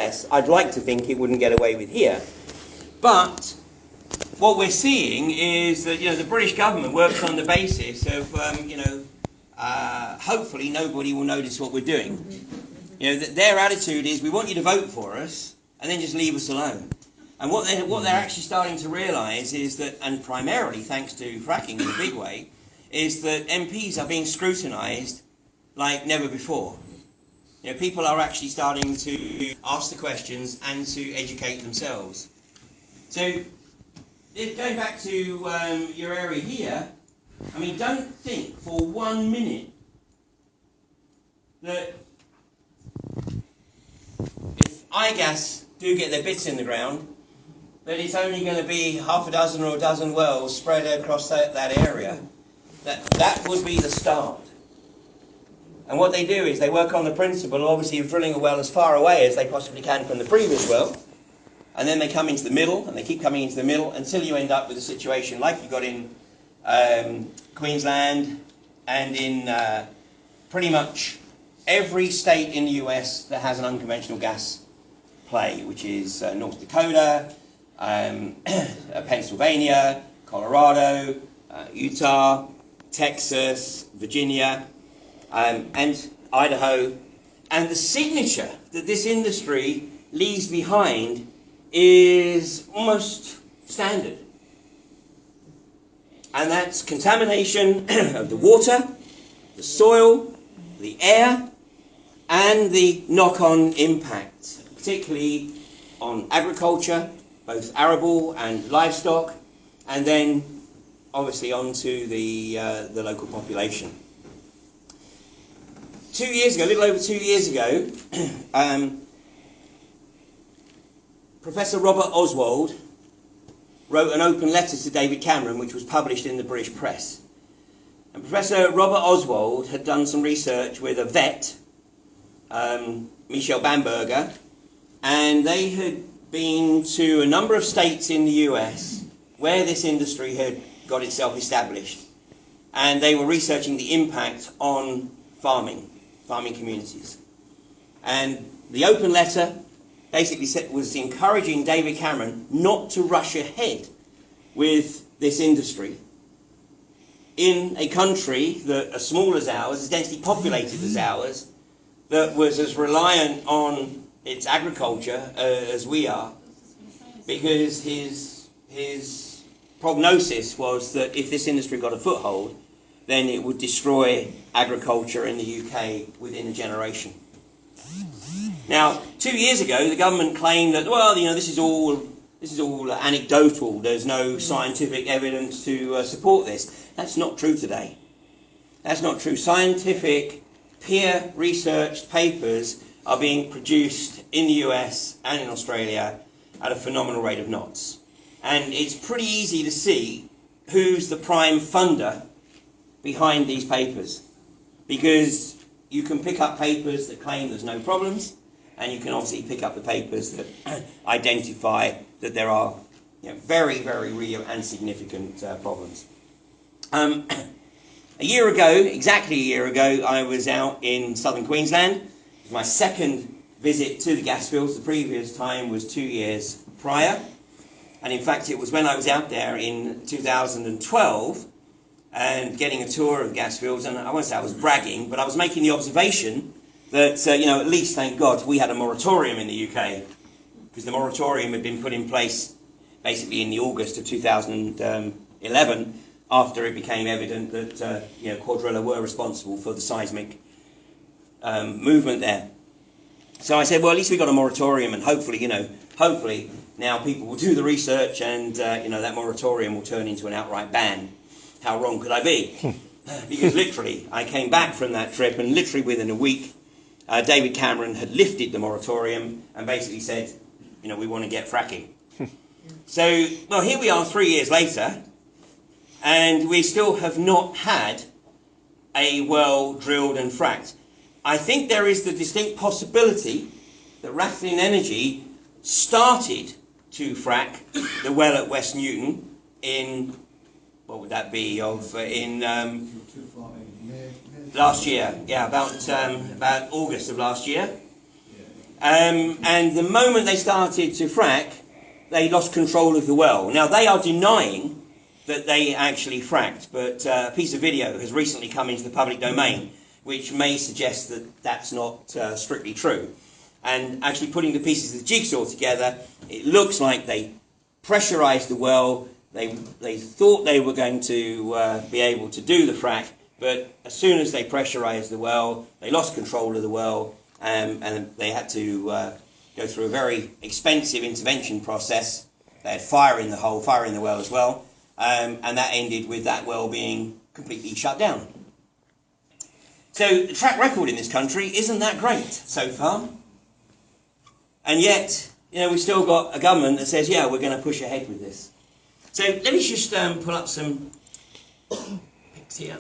US, I'd like to think it wouldn't get away with here. But what we're seeing is that, the British government works on the basis of, hopefully nobody will notice what we're doing. Their attitude is, we want you to vote for us, and then just leave us alone. And what they're actually starting to realise is that, and primarily thanks to fracking in a big way, is that MPs are being scrutinised like never before. People are actually starting to ask the questions and to educate themselves. So, going back to your area here, I mean, don't think for 1 minute that if iGas do get their bits in the ground, that it's only going to be half a dozen or a dozen wells spread across that area. That would be the start. And what they do is they work on the principle, obviously, of drilling a well as far away as they possibly can from the previous well, and then they come into the middle, and they keep coming into the middle until you end up with a situation like you got in Queensland and in pretty much every state in the US that has an unconventional gas play, which is North Dakota, Pennsylvania, Colorado, Utah, Texas, Virginia, and Idaho. And the signature that this industry leaves behind is almost standard. And that's contamination of the water, the soil, the air, and the knock-on impact, particularly on agriculture, both arable and livestock, and then obviously onto the local population. 2 years ago, a little over 2 years ago, Professor Robert Oswald wrote an open letter to David Cameron, which was published in the British press. And Professor Robert Oswald had done some research with a vet, Michel Bamberger, and they had been to a number of states in the US where this industry had got itself established. And they were researching the impact on farming communities. And the open letter basically was encouraging David Cameron not to rush ahead with this industry in a country that, as small as ours, as densely populated as ours, that was as reliant on its agriculture as we are, because his prognosis was that if this industry got a foothold, then it would destroy agriculture in the UK within a generation. Now, 2 years ago, the government claimed that, well, this is all anecdotal. There's no scientific evidence to support this. That's not true today. That's not true. Scientific, peer-researched papers are being produced in the US and in Australia at a phenomenal rate of knots. And it's pretty easy to see who's the prime funder behind these papers, because you can pick up papers that claim there's no problems, and you can obviously pick up the papers that identify that there are very, very real and significant problems. Exactly a year ago, I was out in southern Queensland. It was my second visit to the gas fields. The previous time was 2 years prior. And in fact, it was when I was out there in 2012 and getting a tour of the gas fields, and I won't say I was bragging, but I was making the observation that, at least, thank God, we had a moratorium in the UK, because the moratorium had been put in place basically in the August of 2011, after it became evident that Quadrilla were responsible for the seismic movement there. So I said, well, at least we got a moratorium, and hopefully now people will do the research, and that moratorium will turn into an outright ban. How wrong could I be? Because literally, I came back from that trip, and literally within a week, David Cameron had lifted the moratorium and basically said, we want to get fracking. So, well, here we are 3 years later, and we still have not had a well drilled and fracked. I think there is the distinct possibility that Rathline Energy started to frack the well at West Newton in, what would that be, last year, about August of last year. And the moment they started to frack, they lost control of the well. Now, they are denying that they actually fracked, but a piece of video has recently come into the public domain which may suggest that that's not strictly true. And actually putting the pieces of the jigsaw together, it looks like they pressurised the well. They thought they were going to be able to do the frack, but as soon as they pressurised the well, they lost control of the well, and they had to go through a very expensive intervention process. They had fire in the hole, fire in the well as well, and that ended with that well being completely shut down. So the track record in this country isn't that great so far. And yet, you know, we've still got a government that says, yeah, we're going to push ahead with this. So let me just pull up some pics here.